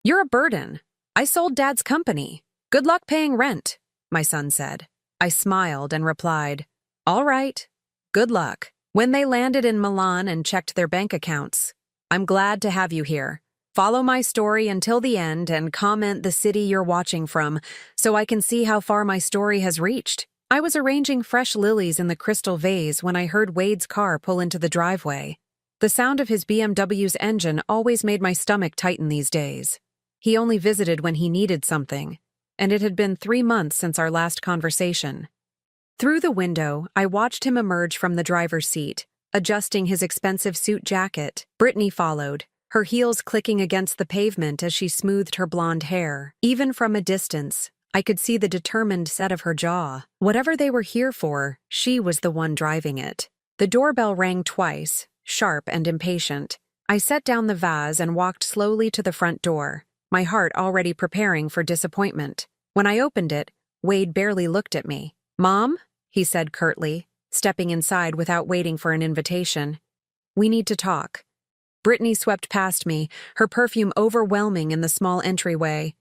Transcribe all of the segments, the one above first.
You're a burden. I sold Dad's company. Good luck paying rent, my son said. I smiled and replied, All right, good luck. When they landed in Milan and checked their bank accounts, I'm glad to have you here. Follow my story until the end and comment the city you're watching from so I can see how far my story has reached. I was arranging fresh lilies in the crystal vase when I heard Wade's car pull into the driveway. The sound of his BMW's engine always made my stomach tighten these days. He only visited when he needed something, and it had been 3 months since our last conversation. Through the window, I watched him emerge from the driver's seat, adjusting his expensive suit jacket. Brittany followed, her heels clicking against the pavement as she smoothed her blonde hair. Even from a distance, I could see the determined set of her jaw. Whatever they were here for, she was the one driving it. The doorbell rang twice, sharp and impatient. I set down the vase and walked slowly to the front door, my heart already preparing for disappointment. When I opened it, Wade barely looked at me. "Mom?" he said curtly, stepping inside without waiting for an invitation. "We need to talk." Brittany swept past me, her perfume overwhelming in the small entryway.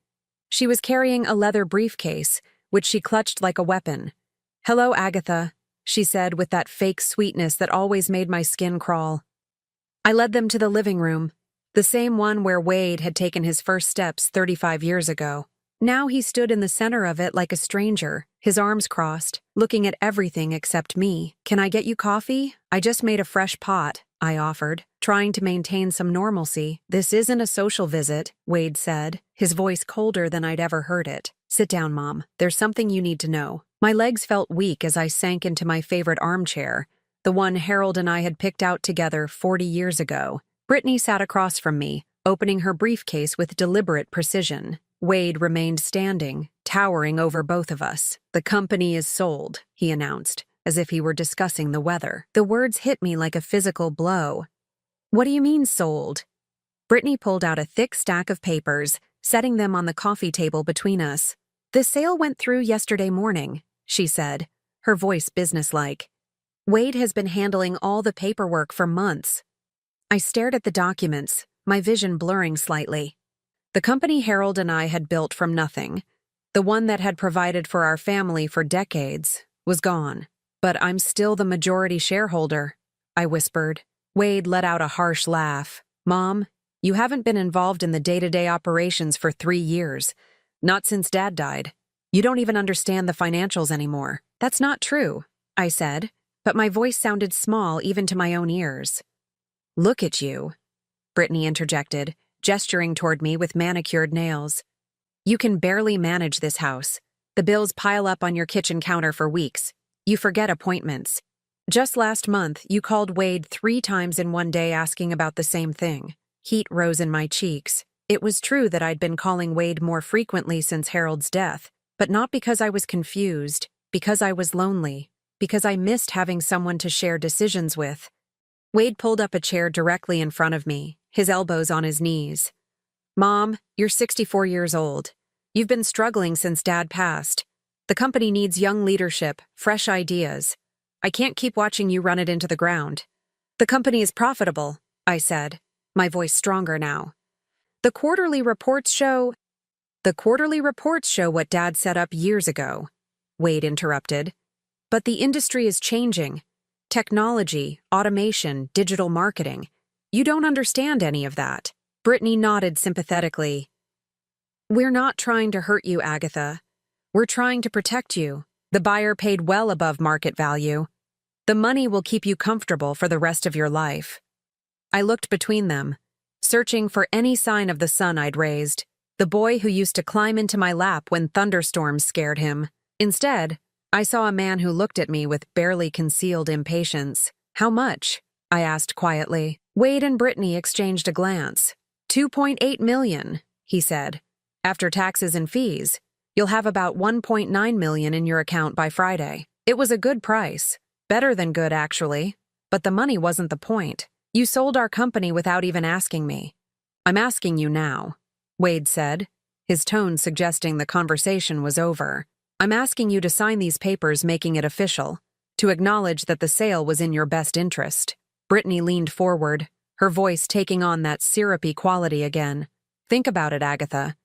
She was carrying a leather briefcase, which she clutched like a weapon. "Hello, Agatha," she said with that fake sweetness that always made my skin crawl. I led them to the living room, the same one where Wade had taken his first steps 35 years ago. Now he stood in the center of it like a stranger, his arms crossed, looking at everything except me. "Can I get you coffee? I just made a fresh pot," I offered, trying to maintain some normalcy. "This isn't a social visit," Wade said, his voice colder than I'd ever heard it. "Sit down, Mom. There's something you need to know." My legs felt weak as I sank into my favorite armchair, the one Harold and I had picked out together 40 years ago. Brittany sat across from me, opening her briefcase with deliberate precision. Wade remained standing, towering over both of us. "The company is sold," he announced, as if he were discussing the weather. The words hit me like a physical blow. "What do you mean, sold?" Brittany pulled out a thick stack of papers, setting them on the coffee table between us. "The sale went through yesterday morning," she said, her voice businesslike. "Wade has been handling all the paperwork for months." I stared at the documents, my vision blurring slightly. The company Harold and I had built from nothing, the one that had provided for our family for decades, was gone. "But I'm still the majority shareholder," I whispered. Wade let out a harsh laugh. "Mom, you haven't been involved in the day-to-day operations for 3 years. Not since Dad died. You don't even understand the financials anymore." "That's not true," I said, but my voice sounded small even to my own ears. "Look at you," Brittany interjected, gesturing toward me with manicured nails. "You can barely manage this house. The bills pile up on your kitchen counter for weeks. You forget appointments. Just last month, you called Wade 3 times in one day asking about the same thing." Heat rose in my cheeks. It was true that I'd been calling Wade more frequently since Harold's death, but not because I was confused, because I was lonely, because I missed having someone to share decisions with. Wade pulled up a chair directly in front of me, his elbows on his knees. "Mom, you're 64 years old. You've been struggling since Dad passed. The company needs young leadership, fresh ideas. I can't keep watching you run it into the ground." "The company is profitable," I said, my voice stronger now. The quarterly reports show what Dad set up years ago," Wade interrupted. "But the industry is changing. Technology, automation, digital marketing. You don't understand any of that." Brittany nodded sympathetically. "We're not trying to hurt you, Agatha. We're trying to protect you. The buyer paid well above market value. The money will keep you comfortable for the rest of your life." I looked between them, searching for any sign of the son I'd raised, the boy who used to climb into my lap when thunderstorms scared him. Instead, I saw a man who looked at me with barely concealed impatience. "How much?" I asked quietly. Wade and Brittany exchanged a glance. $2.8 million, he said. "After taxes and fees, you'll have about $1.9 million in your account by Friday." It was a good price. Better than good, actually. But the money wasn't the point. "You sold our company without even asking me." "I'm asking you now," Wade said, his tone suggesting the conversation was over. "I'm asking you to sign these papers making it official, to acknowledge that the sale was in your best interest." Brittany leaned forward, her voice taking on that syrupy quality again. Think about it, Agatha.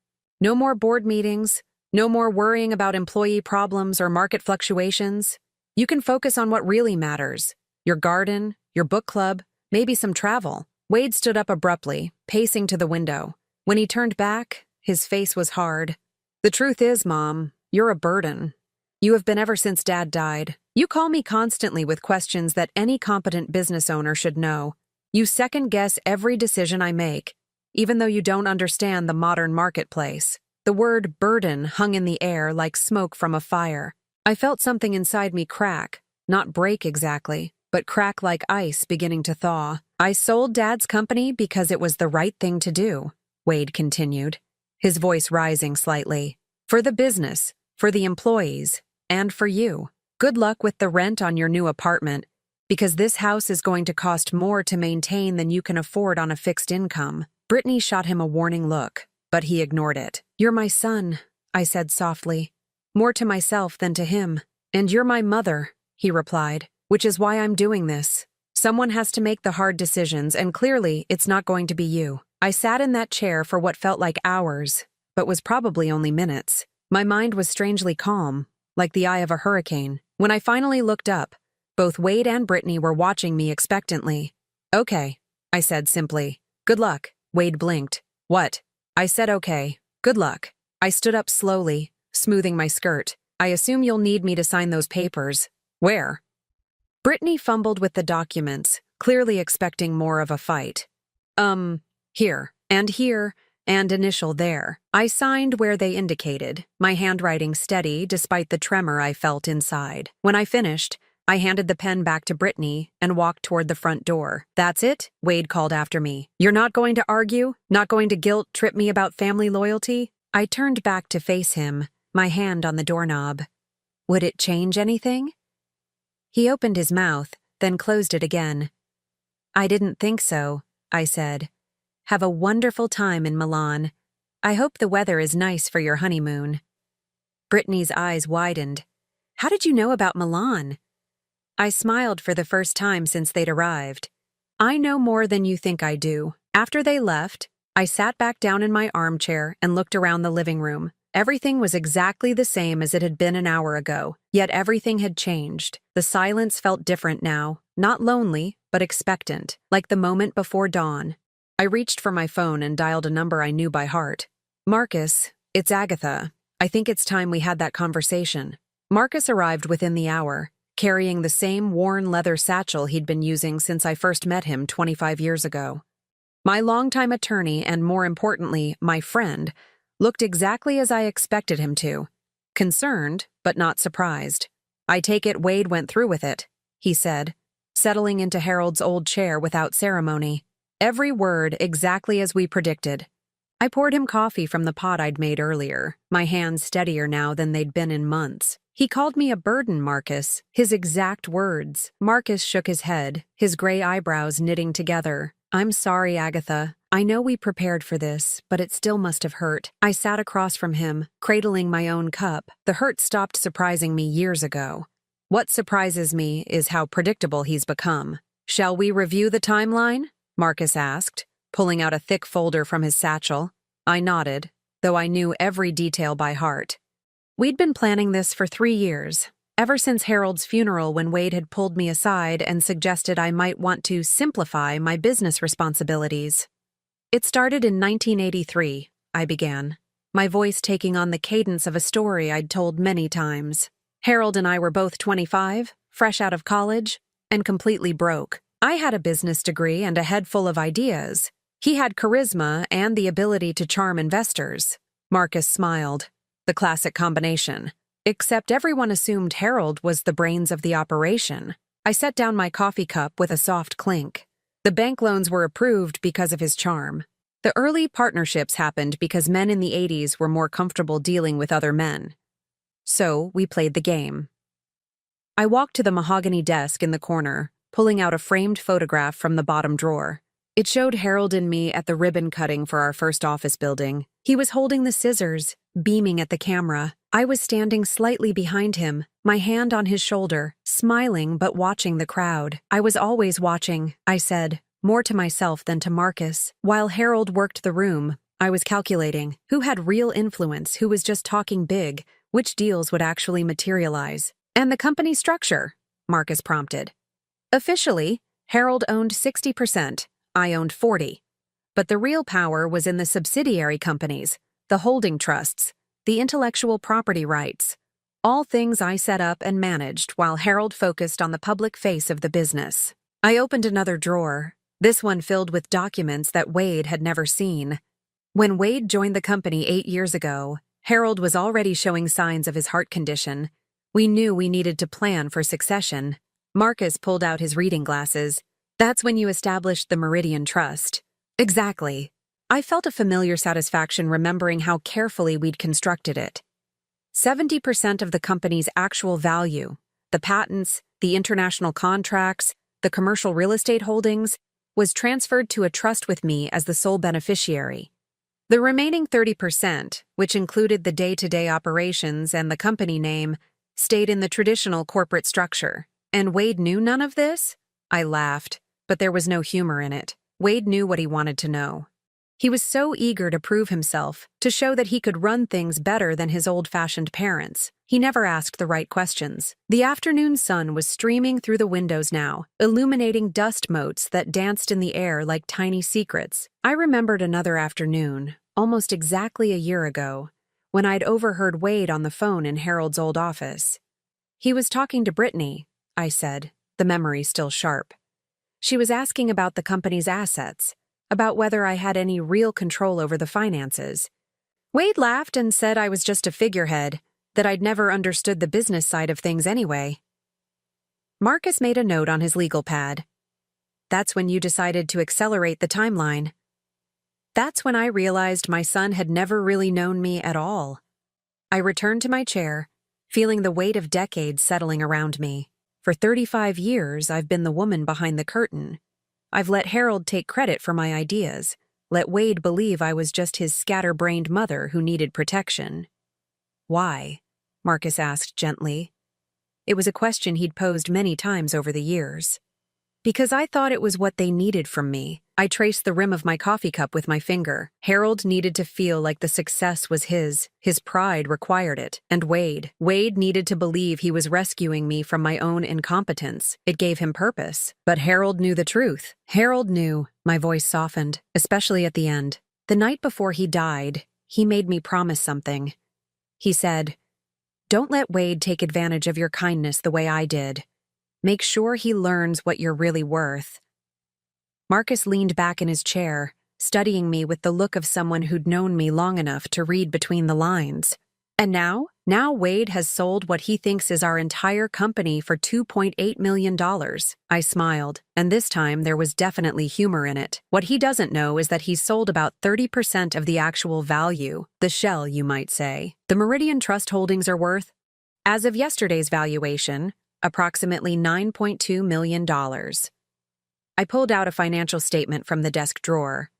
No more board meetings, no more worrying about employee problems or market fluctuations. You can focus on what really matters. Your garden, your book club, maybe some travel. Wade stood up abruptly, pacing to the window. When he turned back, his face was hard. The truth is, Mom, you're a burden. You have been ever since Dad died. You call me constantly with questions that any competent business owner should know. You second-guess every decision I make, even though you don't understand the modern marketplace. The word burden hung in the air like smoke from a fire. I felt something inside me crack, not break exactly, but crack like ice beginning to thaw. I sold Dad's company because it was the right thing to do, Wade continued, his voice rising slightly. For the business, for the employees, and for you. Good luck with the rent on your new apartment, because this house is going to cost more to maintain than you can afford on a fixed income. Brittany shot him a warning look, but he ignored it. You're my son, I said softly. More to myself than to him. And you're my mother, he replied, which is why I'm doing this. Someone has to make the hard decisions, and clearly it's not going to be you. I sat in that chair for what felt like hours, but was probably only minutes. My mind was strangely calm, like the eye of a hurricane. When I finally looked up, both Wade and Brittany were watching me expectantly. Okay, I said simply. Good luck. Wade blinked. What? I said okay. Good luck. I stood up slowly, smoothing my skirt. I assume you'll need me to sign those papers. Where? Brittany fumbled with the documents, clearly expecting more of a fight. Here, and initial there. I signed where they indicated, my handwriting steady despite the tremor I felt inside. When I finished, I handed the pen back to Brittany and walked toward the front door. That's it? Wade called after me. You're not going to argue? Not going to guilt-trip me about family loyalty? I turned back to face him, my hand on the doorknob. Would it change anything? He opened his mouth, then closed it again. I didn't think so, I said. Have a wonderful time in Milan. I hope the weather is nice for your honeymoon. Brittany's eyes widened. How did you know about Milan? I smiled for the first time since they'd arrived. I know more than you think I do. After they left, I sat back down in my armchair and looked around the living room. Everything was exactly the same as it had been an hour ago, yet everything had changed. The silence felt different now, not lonely, but expectant, like the moment before dawn. I reached for my phone and dialed a number I knew by heart. Marcus, it's Agatha. I think it's time we had that conversation. Marcus arrived within the hour, carrying the same worn leather satchel he'd been using since I first met him 25 years ago. My longtime attorney and, more importantly, my friend, looked exactly as I expected him to. Concerned, but not surprised. I take it Wade went through with it, he said, settling into Harold's old chair without ceremony. Every word exactly as we predicted. I poured him coffee from the pot I'd made earlier, my hands steadier now than they'd been in months. He called me a burden, Marcus, his exact words. Marcus shook his head, his gray eyebrows knitting together. I'm sorry, Agatha. I know we prepared for this, but it still must have hurt. I sat across from him, cradling my own cup. The hurt stopped surprising me years ago. What surprises me is how predictable he's become. Shall we review the timeline? Marcus asked, pulling out a thick folder from his satchel. I nodded, though I knew every detail by heart. We'd been planning this for 3 years, ever since Harold's funeral when Wade had pulled me aside and suggested I might want to simplify my business responsibilities. It started in 1983, I began, my voice taking on the cadence of a story I'd told many times. Harold and I were both 25, fresh out of college, and completely broke. I had a business degree and a head full of ideas. He had charisma and the ability to charm investors. Marcus smiled. The classic combination. Except everyone assumed Harold was the brains of the operation. I set down my coffee cup with a soft clink. The bank loans were approved because of his charm. The early partnerships happened because men in the 80s were more comfortable dealing with other men. So we played the game. I walked to the mahogany desk in the corner, pulling out a framed photograph from the bottom drawer. It showed Harold and me at the ribbon cutting for our first office building. He was holding the scissors, beaming at the camera. I was standing slightly behind him, my hand on his shoulder, smiling but watching the crowd. I was always watching, I said, more to myself than to Marcus. While Harold worked the room, I was calculating who had real influence, who was just talking big, which deals would actually materialize. And the company structure, Marcus prompted. Officially, Harold owned 60%, I owned 40%. But the real power was in the subsidiary companies, the holding trusts, the intellectual property rights. All things I set up and managed while Harold focused on the public face of the business. I opened another drawer, this one filled with documents that Wade had never seen. When Wade joined the company 8 years ago, Harold was already showing signs of his heart condition. We knew we needed to plan for succession. Marcus pulled out his reading glasses. That's when you established the Meridian Trust. Exactly. I felt a familiar satisfaction remembering how carefully we'd constructed it. 70% of the company's actual value, the patents, the international contracts, the commercial real estate holdings, was transferred to a trust with me as the sole beneficiary. The remaining 30%, which included the day-to-day operations and the company name, stayed in the traditional corporate structure. And Wade knew none of this? I laughed, but there was no humor in it. Wade knew what he wanted to know. He was so eager to prove himself, to show that he could run things better than his old-fashioned parents. He never asked the right questions. The afternoon sun was streaming through the windows now, illuminating dust motes that danced in the air like tiny secrets. I remembered another afternoon, almost exactly a year ago, when I'd overheard Wade on the phone in Harold's old office. He was talking to Brittany, I said, the memory still sharp. She was asking about the company's assets, about whether I had any real control over the finances. Wade laughed and said I was just a figurehead, that I'd never understood the business side of things anyway. Marcus made a note on his legal pad. That's when you decided to accelerate the timeline. That's when I realized my son had never really known me at all. I returned to my chair, feeling the weight of decades settling around me. For 35 years, I've been the woman behind the curtain. I've let Harold take credit for my ideas, let Wade believe I was just his scatterbrained mother who needed protection. Why? Marcus asked gently. It was a question he'd posed many times over the years. Because I thought it was what they needed from me. I traced the rim of my coffee cup with my finger. Harold needed to feel like the success was his. His pride required it. And Wade needed to believe he was rescuing me from my own incompetence. It gave him purpose. But Harold knew the truth. Harold knew. My voice softened, especially at the end. The night before he died, he made me promise something. He said, "Don't let Wade take advantage of your kindness the way I did. Make sure he learns what you're really worth." Marcus leaned back in his chair, studying me with the look of someone who'd known me long enough to read between the lines. And now Wade has sold what he thinks is our entire company for $2.8 million. I smiled, and this time there was definitely humor in it. What he doesn't know is that he's sold about 30% of the actual value, the shell, you might say. The Meridian Trust holdings are worth, as of yesterday's valuation, approximately $9.2 million. I pulled out a financial statement from the desk drawer.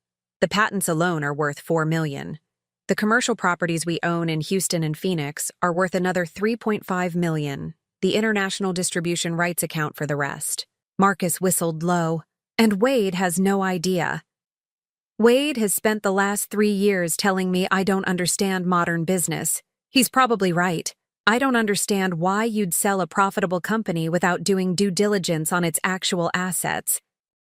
The patents alone are worth $4 million. The commercial properties we own in Houston and Phoenix are worth another $3.5 million. The international distribution rights account for the rest. Marcus whistled low. And Wade has no idea. Wade has spent the last 3 years telling me I don't understand modern business. He's probably right. I don't understand why you'd sell a profitable company without doing due diligence on its actual assets.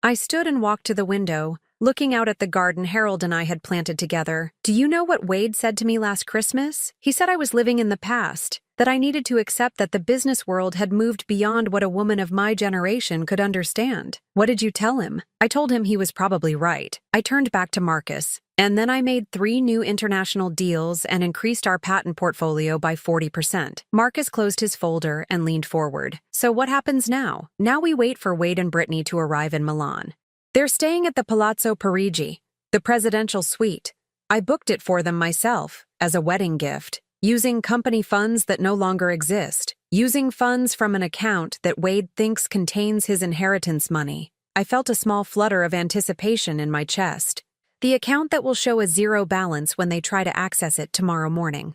I stood and walked to the window, looking out at the garden Harold and I had planted together. Do you know what Wade said to me last Christmas? He said I was living in the past, that I needed to accept that the business world had moved beyond what a woman of my generation could understand. What did you tell him? I told him he was probably right. I turned back to Marcus, and then I made 3 new international deals and increased our patent portfolio by 40%. Marcus closed his folder and leaned forward. So what happens now? Now we wait for Wade and Brittany to arrive in Milan. They're staying at the Palazzo Parigi, the presidential suite. I booked it for them myself, as a wedding gift, using company funds that no longer exist, using funds from an account that Wade thinks contains his inheritance money. I felt a small flutter of anticipation in my chest. The account that will show a zero balance when they try to access it tomorrow morning.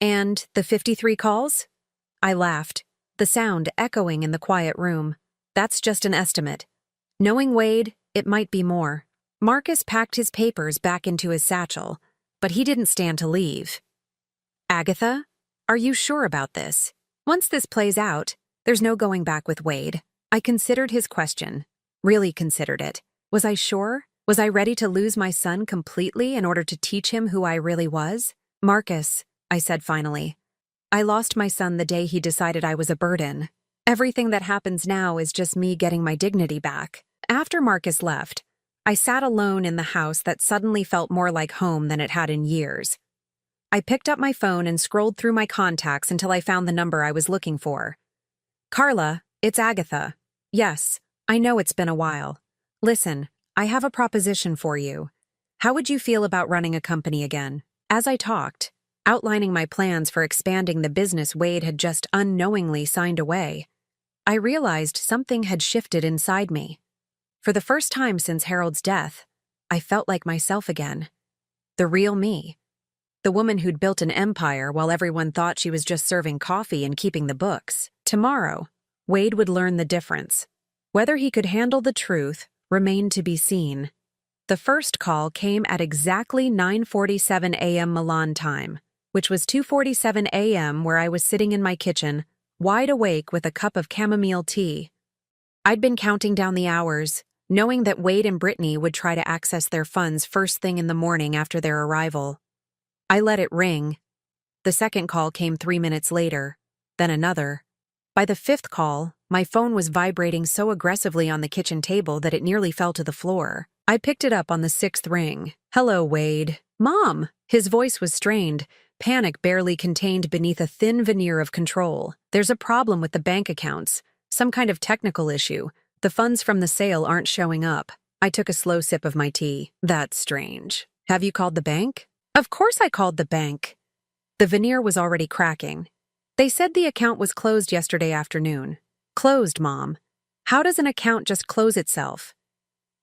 And the 53 calls? I laughed, the sound echoing in the quiet room. That's just an estimate. Knowing Wade, it might be more. Marcus packed his papers back into his satchel, but he didn't stand to leave. Agatha, are you sure about this? Once this plays out, there's no going back with Wade. I considered his question. Really considered it. Was I sure? Was I ready to lose my son completely in order to teach him who I really was? Marcus, I said finally. I lost my son the day he decided I was a burden. Everything that happens now is just me getting my dignity back. After Marcus left, I sat alone in the house that suddenly felt more like home than it had in years. I picked up my phone and scrolled through my contacts until I found the number I was looking for. Carla, it's Agatha. Yes, I know it's been a while. Listen, I have a proposition for you. How would you feel about running a company again? As I talked, outlining my plans for expanding the business Wade had just unknowingly signed away, I realized something had shifted inside me. For the first time since Harold's death, I felt like myself again. The real me. The woman who'd built an empire while everyone thought she was just serving coffee and keeping the books. Tomorrow, Wade would learn the difference. Whether he could handle the truth remained to be seen. The first call came at exactly 9:47 a.m. Milan time, which was 2:47 a.m. where I was sitting in my kitchen, wide awake with a cup of chamomile tea. I'd been counting down the hours, knowing that Wade and Brittany would try to access their funds first thing in the morning after their arrival. I let it ring. The second call came 3 minutes later, then another. By the fifth call, my phone was vibrating so aggressively on the kitchen table that it nearly fell to the floor. I picked it up on the sixth ring. Hello, Wade. Mom! His voice was strained, panic barely contained beneath a thin veneer of control. There's a problem with the bank accounts, some kind of technical issue. The funds from the sale aren't showing up. I took a slow sip of my tea. That's strange. Have you called the bank? Of course I called the bank. The veneer was already cracking. They said the account was closed yesterday afternoon. Closed, Mom. How does an account just close itself?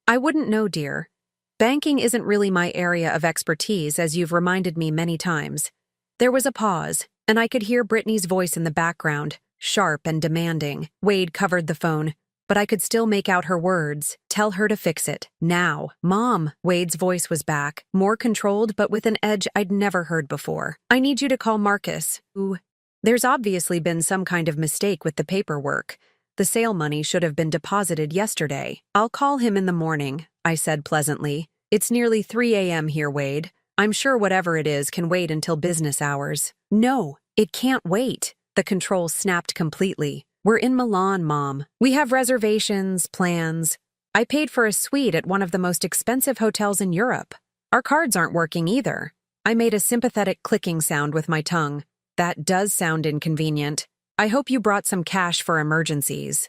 I wouldn't know, dear. Banking isn't really my area of expertise, as you've reminded me many times. There was a pause, and I could hear Brittany's voice in the background, sharp and demanding. Wade covered the phone, but I could still make out her words. Tell her to fix it. Now. Mom. Wade's voice was back, more controlled but with an edge I'd never heard before. I need you to call Marcus. Ooh. There's obviously been some kind of mistake with the paperwork. The sale money should have been deposited yesterday. I'll call him in the morning, I said pleasantly. It's nearly 3 a.m. here, Wade. I'm sure whatever it is can wait until business hours. No, it can't wait. The control snapped completely. We're in Milan, Mom. We have reservations, plans. I paid for a suite at one of the most expensive hotels in Europe. Our cards aren't working either. I made a sympathetic clicking sound with my tongue. That does sound inconvenient. I hope you brought some cash for emergencies.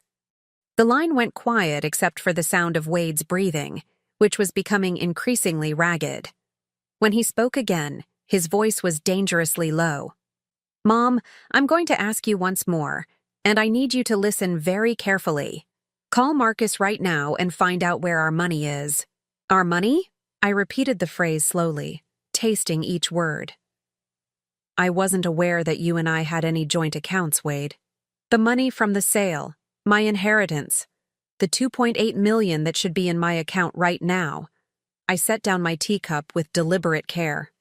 The line went quiet except for the sound of Wade's breathing, which was becoming increasingly ragged. When he spoke again, his voice was dangerously low. Mom, I'm going to ask you once more, and I need you to listen very carefully. Call Marcus right now and find out where our money is. Our money? I repeated the phrase slowly, tasting each word. I wasn't aware that you and I had any joint accounts, Wade. The money from the sale, my inheritance, the $2.8 million that should be in my account right now. I set down my teacup with deliberate care.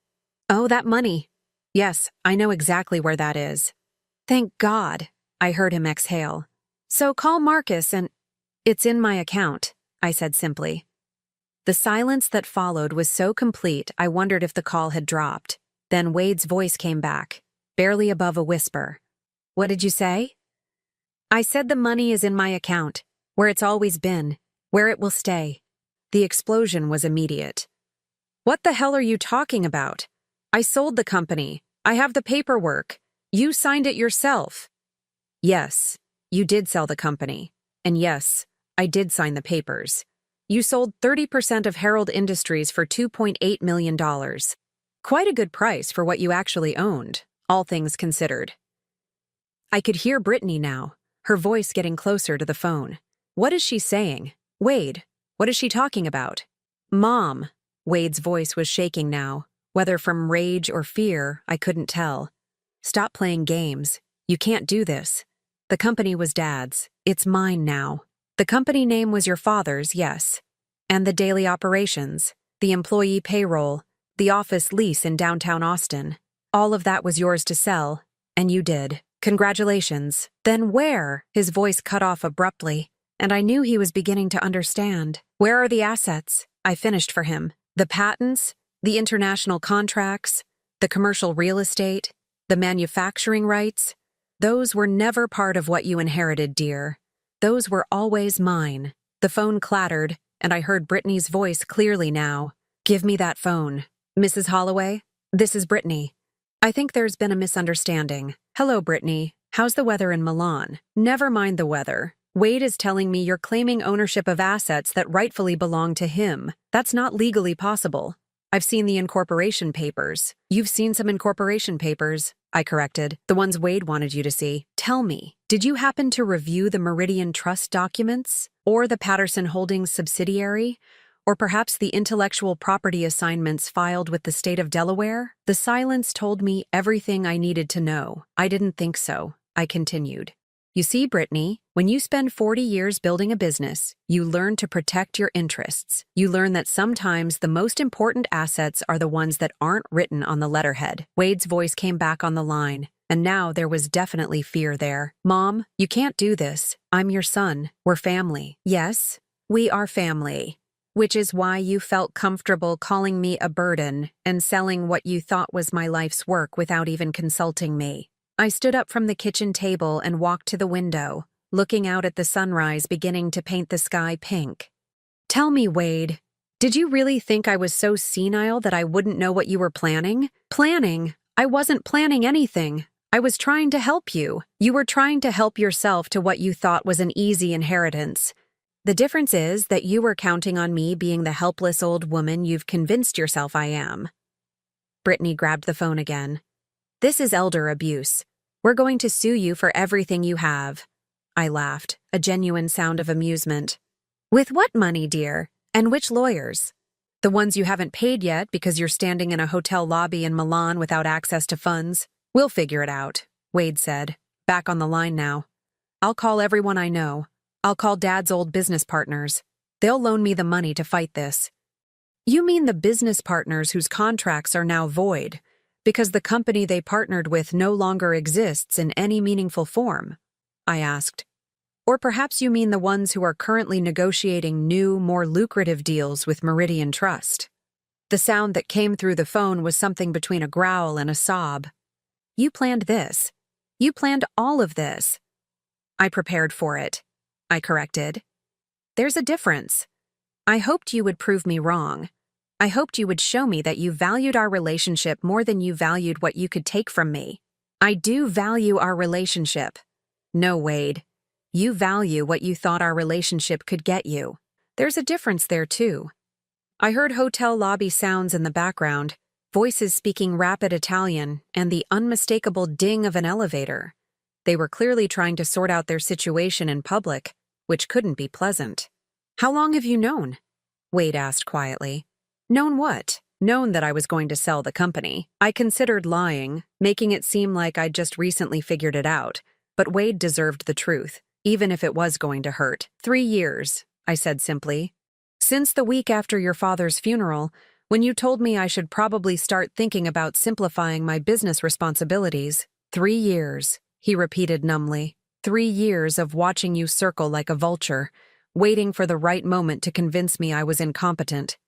Oh, that money. Yes, I know exactly where that is. Thank God, I heard him exhale. So call Marcus and... It's in my account, I said simply. The silence that followed was so complete I wondered if the call had dropped. Then Wade's voice came back, barely above a whisper. What did you say? I said the money is in my account, where it's always been, where it will stay. The explosion was immediate. What the hell are you talking about? I sold the company. I have the paperwork. You signed it yourself. Yes, you did sell the company. And yes, I did sign the papers. You sold 30% of Herald Industries for $2.8 million. Quite a good price for what you actually owned, all things considered. I could hear Brittany now, her voice getting closer to the phone. What is she saying? Wade, what is she talking about? Mom. Wade's voice was shaking now, whether from rage or fear, I couldn't tell. Stop playing games. You can't do this. The company was Dad's. It's mine now. The company name was your father's, yes. And the daily operations, the employee payroll, the office lease in downtown Austin. All of that was yours to sell, and you did. Congratulations. Then where? His voice cut off abruptly, and I knew he was beginning to understand. Where are the assets? I finished for him. The patents, the international contracts, the commercial real estate, the manufacturing rights. Those were never part of what you inherited, dear. Those were always mine. The phone clattered, and I heard Brittany's voice clearly now. Give me that phone. Mrs. Holloway, this is Brittany. I think there's been a misunderstanding. Hello, Brittany. How's the weather in Milan? Never mind the weather. Wade is telling me you're claiming ownership of assets that rightfully belong to him. That's not legally possible. I've seen the incorporation papers. You've seen some incorporation papers, I corrected. The ones Wade wanted you to see. Tell me, did you happen to review the Meridian Trust documents? Or the Patterson Holdings subsidiary? Or perhaps the intellectual property assignments filed with the state of Delaware? The silence told me everything I needed to know. I didn't think so. I continued. You see, Brittany, when you spend 40 years building a business, you learn to protect your interests. You learn that sometimes the most important assets are the ones that aren't written on the letterhead. Wade's voice came back on the line, and now there was definitely fear there. Mom, you can't do this. I'm your son. We're family. Yes, we are family. Which is why you felt comfortable calling me a burden and selling what you thought was my life's work without even consulting me. I stood up from the kitchen table and walked to the window, looking out at the sunrise beginning to paint the sky pink. Tell me, Wade, did you really think I was so senile that I wouldn't know what you were planning? Planning? I wasn't planning anything. I was trying to help you. You were trying to help yourself to what you thought was an easy inheritance. The difference is that you were counting on me being the helpless old woman you've convinced yourself I am. Brittany grabbed the phone again. This is elder abuse. We're going to sue you for everything you have. I laughed, a genuine sound of amusement. With what money, dear? And which lawyers? The ones you haven't paid yet because you're standing in a hotel lobby in Milan without access to funds? We'll figure it out, Wade said, back on the line now. I'll call everyone I know. I'll call Dad's old business partners. They'll loan me the money to fight this. You mean the business partners whose contracts are now void, because the company they partnered with no longer exists in any meaningful form? I asked. Or perhaps you mean the ones who are currently negotiating new, more lucrative deals with Meridian Trust. The sound that came through the phone was something between a growl and a sob. You planned this. You planned all of this. I prepared for it, I corrected. There's a difference. I hoped you would prove me wrong. I hoped you would show me that you valued our relationship more than you valued what you could take from me. I do value our relationship. No, Wade. You value what you thought our relationship could get you. There's a difference there, too. I heard hotel lobby sounds in the background, voices speaking rapid Italian, and the unmistakable ding of an elevator. They were clearly trying to sort out their situation in public, which couldn't be pleasant. How long have you known? Wade asked quietly. Known what? Known that I was going to sell the company. I considered lying, making it seem like I'd just recently figured it out, but Wade deserved the truth, even if it was going to hurt. 3 years, I said simply. Since the week after your father's funeral, when you told me I should probably start thinking about simplifying my business responsibilities. 3 years, he repeated numbly. 3 years of watching you circle like a vulture, waiting for the right moment to convince me I was incompetent.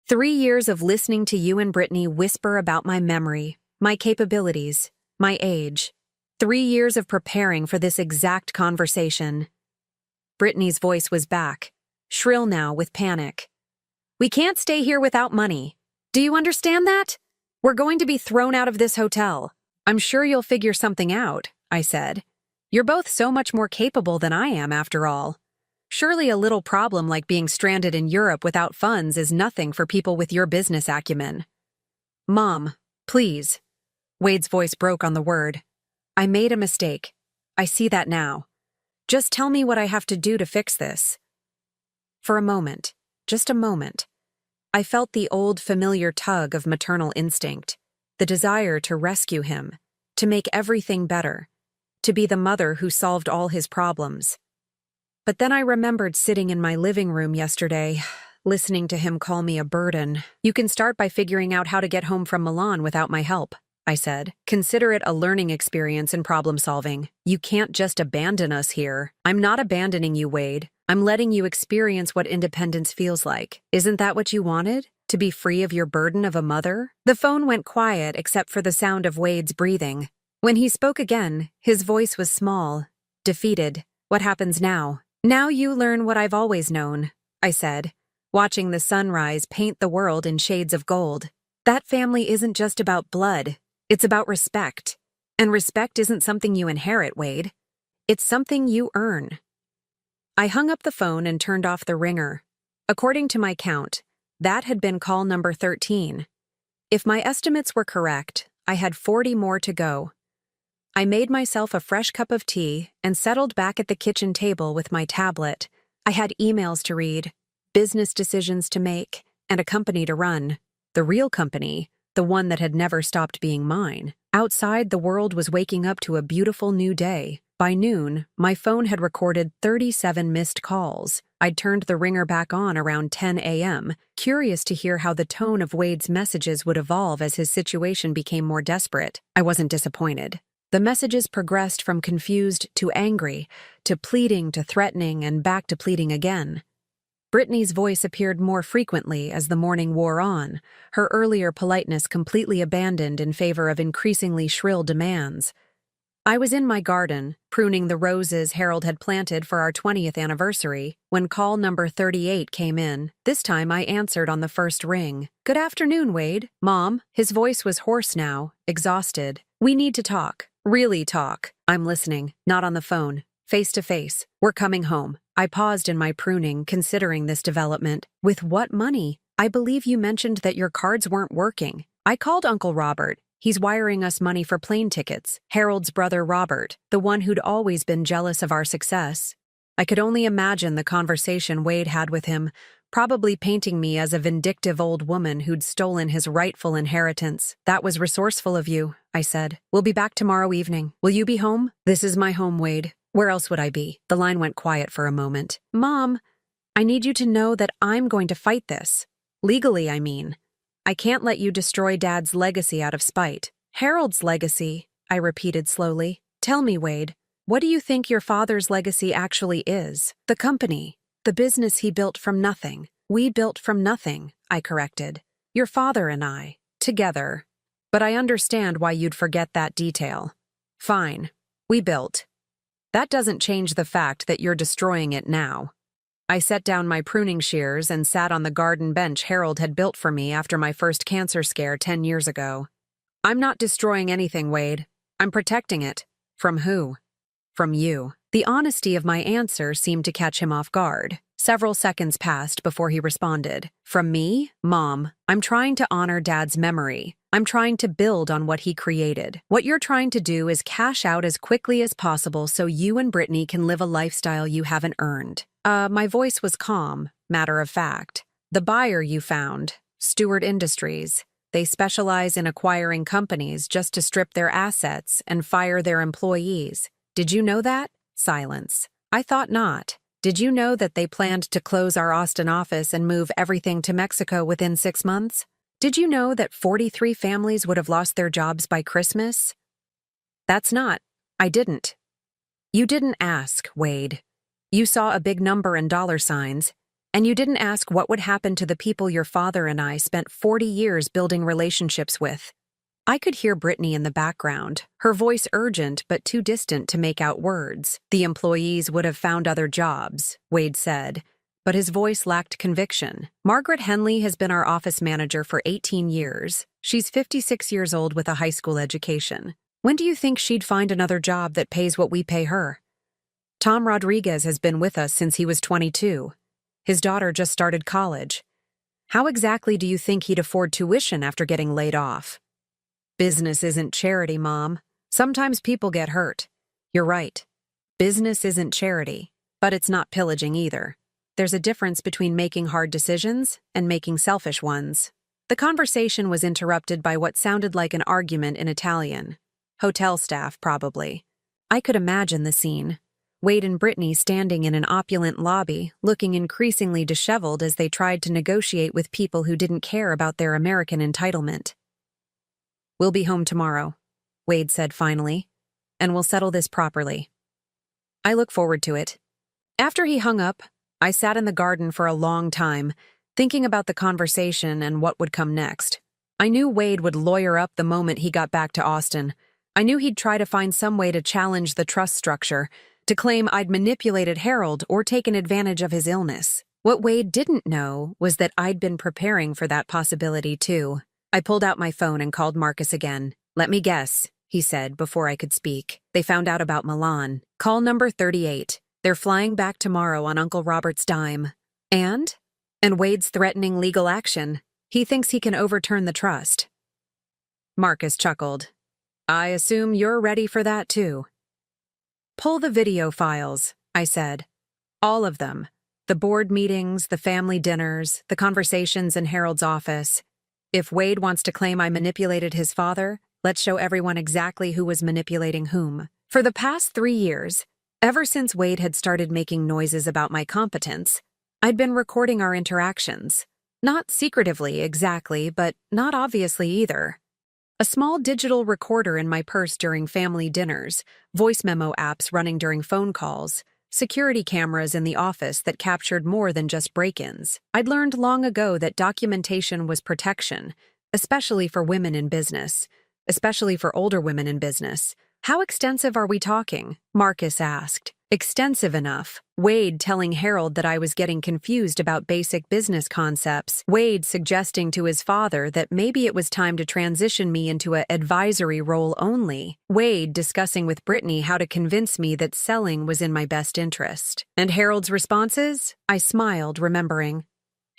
3 years of listening to you and Brittany whisper about my memory, my capabilities, my age. 3 years of preparing for this exact conversation. Brittany's voice was back, shrill now with panic. We can't stay here without money. Do you understand that? We're going to be thrown out of this hotel. I'm sure you'll figure something out, I said. You're both so much more capable than I am, after all. Surely a little problem like being stranded in Europe without funds is nothing for people with your business acumen. Mom, please. Wade's voice broke on the word. I made a mistake. I see that now. Just tell me what I have to do to fix this. For a moment, just a moment, I felt the old familiar tug of maternal instinct, the desire to rescue him, to make everything better, to be the mother who solved all his problems. But then I remembered sitting in my living room yesterday, listening to him call me a burden. You can start by figuring out how to get home from Milan without my help, I said. Consider it a learning experience in problem solving. You can't just abandon us here. I'm not abandoning you, Wade. I'm letting you experience what independence feels like. Isn't that what you wanted? To be free of your burden of a mother? The phone went quiet except for the sound of Wade's breathing. When he spoke again, his voice was small, defeated. What happens now? Now you learn what I've always known, I said, watching the sunrise paint the world in shades of gold. That family isn't just about blood. It's about respect. And respect isn't something you inherit, Wade. It's something you earn. I hung up the phone and turned off the ringer. According to my count, that had been call number 13. If my estimates were correct, I had 40 more to go. I made myself a fresh cup of tea and settled back at the kitchen table with my tablet. I had emails to read, business decisions to make, and a company to run. The real company, the one that had never stopped being mine. Outside, the world was waking up to a beautiful new day. By noon, my phone had recorded 37 missed calls. I'd turned the ringer back on around 10 a.m., curious to hear how the tone of Wade's messages would evolve as his situation became more desperate. I wasn't disappointed. The messages progressed from confused to angry, to pleading to threatening, and back to pleading again. Brittany's voice appeared more frequently as the morning wore on, her earlier politeness completely abandoned in favor of increasingly shrill demands. I was in my garden, pruning the roses Harold had planted for our 20th anniversary, when call number 38 came in. This time I answered on the first ring. "Good afternoon, Wade." "Mom." His voice was hoarse now, exhausted. "We need to talk. Really talk." "I'm listening. Not on the phone. Face to face. We're coming home." I paused in my pruning, considering this development. "With what money? I believe you mentioned that your cards weren't working." I called Uncle Robert. He's wiring us money for plane tickets. Harold's brother Robert, the one who'd always been jealous of our success. I could only imagine the conversation Wade had with him, probably painting me as a vindictive old woman who'd stolen his rightful inheritance. "That was resourceful of you," I said. "We'll be back tomorrow evening. Will you be home?" "This is my home, Wade. Where else would I be?" The line went quiet for a moment. "Mom, I need you to know that I'm going to fight this. Legally, I mean. I can't let you destroy Dad's legacy out of spite." "Harold's legacy," I repeated slowly. "Tell me, Wade, what do you think your father's legacy actually is?" "The company. The business he built from nothing." "We built from nothing," I corrected. "Your father and I. Together. But I understand why you'd forget that detail." "Fine. We built. That doesn't change the fact that you're destroying it now." I set down my pruning shears and sat on the garden bench Harold had built for me after my first cancer scare 10 years ago. "I'm not destroying anything, Wade. I'm protecting it." "From who?" "From you." The honesty of my answer seemed to catch him off guard. Several seconds passed before he responded. "From me? Mom, I'm trying to honor Dad's memory. I'm trying to build on what he created. What you're trying to do is cash out as quickly as possible so you and Brittany can live a lifestyle you haven't earned." My voice was calm, matter of fact. "The buyer you found, Stewart Industries. They specialize in acquiring companies just to strip their assets and fire their employees. Did you know that?" Silence. "I thought not. Did you know that they planned to close our Austin office and move everything to Mexico within 6 months? Did you know that 43 families would have lost their jobs by Christmas?" "That's not. I didn't." "You didn't ask, Wade. You saw a big number in dollar signs, and you didn't ask what would happen to the people your father and I spent 40 years building relationships with." I could hear Brittany in the background, her voice urgent but too distant to make out words. "The employees would have found other jobs," Wade said, but his voice lacked conviction. "Margaret Henley has been our office manager for 18 years. She's 56 years old with a high school education. When do you think she'd find another job that pays what we pay her? Tom Rodriguez has been with us since he was 22. His daughter just started college. How exactly do you think he'd afford tuition after getting laid off?" "Business isn't charity, Mom. Sometimes people get hurt." "You're right. Business isn't charity, but it's not pillaging either. There's a difference between making hard decisions and making selfish ones." The conversation was interrupted by what sounded like an argument in Italian. Hotel staff, probably. I could imagine the scene. Wade and Brittany standing in an opulent lobby, looking increasingly disheveled as they tried to negotiate with people who didn't care about their American entitlement. "We'll be home tomorrow," Wade said finally, "and we'll settle this properly. I look forward to it." After he hung up, I sat in the garden for a long time, thinking about the conversation and what would come next. I knew Wade would lawyer up the moment he got back to Austin. I knew he'd try to find some way to challenge the trust structure, to claim I'd manipulated Harold or taken advantage of his illness. What Wade didn't know was that I'd been preparing for that possibility too. I pulled out my phone and called Marcus again. "Let me guess," he said before I could speak. "They found out about Milan. Call number 38. They're flying back tomorrow on Uncle Robert's dime." And Wade's threatening legal action. He thinks he can overturn the trust. Marcus chuckled. "I assume you're ready for that too." "Pull the video files," I said. "All of them. The board meetings, the family dinners, the conversations in Harold's office. If Wade wants to claim I manipulated his father, let's show everyone exactly who was manipulating whom." For the past 3 years, ever since Wade had started making noises about my competence, I'd been recording our interactions. Not secretively, exactly, but not obviously either. A small digital recorder in my purse during family dinners, voice memo apps running during phone calls, security cameras in the office that captured more than just break-ins. I'd learned long ago that documentation was protection, especially for women in business, especially for older women in business. "How extensive are we talking?" Marcus asked. "Extensive enough." Wade telling Harold that I was getting confused about basic business concepts. Wade suggesting to his father that maybe it was time to transition me into an advisory role only. Wade discussing with Brittany how to convince me that selling was in my best interest. And Harold's responses? I smiled, remembering.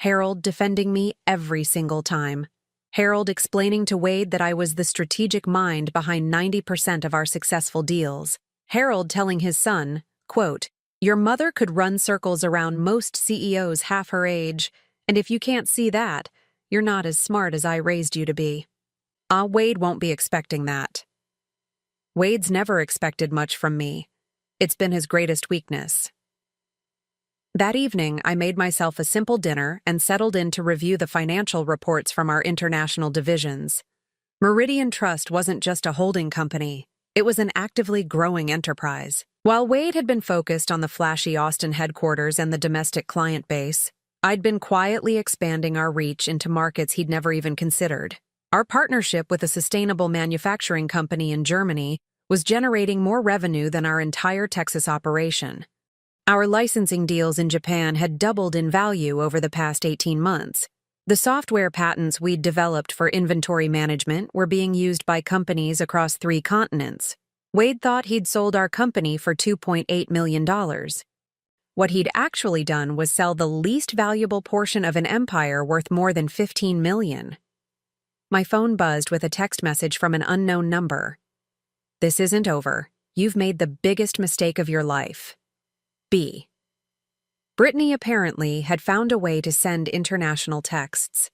Harold defending me every single time. Harold explaining to Wade that I was the strategic mind behind 90% of our successful deals. Harold telling his son, quote, "Your mother could run circles around most CEOs half her age, and if you can't see that, you're not as smart as I raised you to be." Wade won't be expecting that. Wade's never expected much from me. It's been his greatest weakness. That evening, I made myself a simple dinner and settled in to review the financial reports from our international divisions. Meridian Trust wasn't just a holding company. It was an actively growing enterprise. While Wade had been focused on the flashy Austin headquarters and the domestic client base, I'd been quietly expanding our reach into markets he'd never even considered. Our partnership with a sustainable manufacturing company in Germany was generating more revenue than our entire Texas operation. Our licensing deals in Japan had doubled in value over the past 18 months. The software patents we'd developed for inventory management were being used by companies across 3 continents. Wade thought he'd sold our company for $2.8 million. What he'd actually done was sell the least valuable portion of an empire worth more than $15 million. My phone buzzed with a text message from an unknown number. "This isn't over. You've made the biggest mistake of your life. B." Brittany apparently had found a way to send international texts.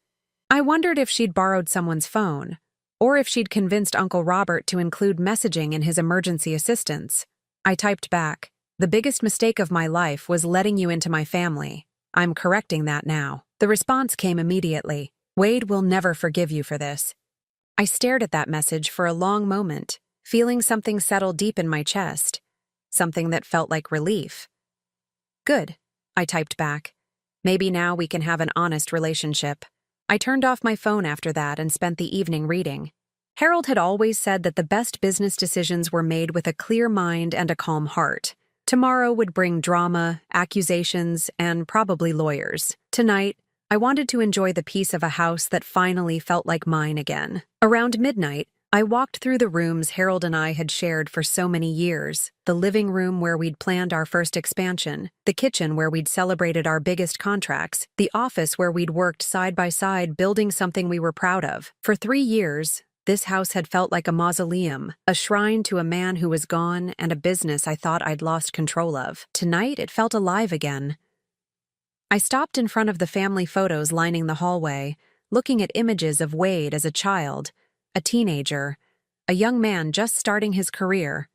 I wondered if she'd borrowed someone's phone, or if she'd convinced Uncle Robert to include messaging in his emergency assistance. I typed back, "The biggest mistake of my life was letting you into my family. I'm correcting that now." The response came immediately. "Wade will never forgive you for this." I stared at that message for a long moment, feeling something settle deep in my chest, something that felt like relief. "Good," I typed back. "Maybe now we can have an honest relationship." I turned off my phone after that and spent the evening reading. Harold had always said that the best business decisions were made with a clear mind and a calm heart. Tomorrow would bring drama, accusations, and probably lawyers. Tonight, I wanted to enjoy the peace of a house that finally felt like mine again. Around midnight, I walked through the rooms Harold and I had shared for so many years. The living room where we'd planned our first expansion, the kitchen where we'd celebrated our biggest contracts, the office where we'd worked side by side building something we were proud of. For 3 years, this house had felt like a mausoleum, a shrine to a man who was gone and a business I thought I'd lost control of. Tonight, it felt alive again. I stopped in front of the family photos lining the hallway, looking at images of Wade as a child, a teenager, a young man just starting his career.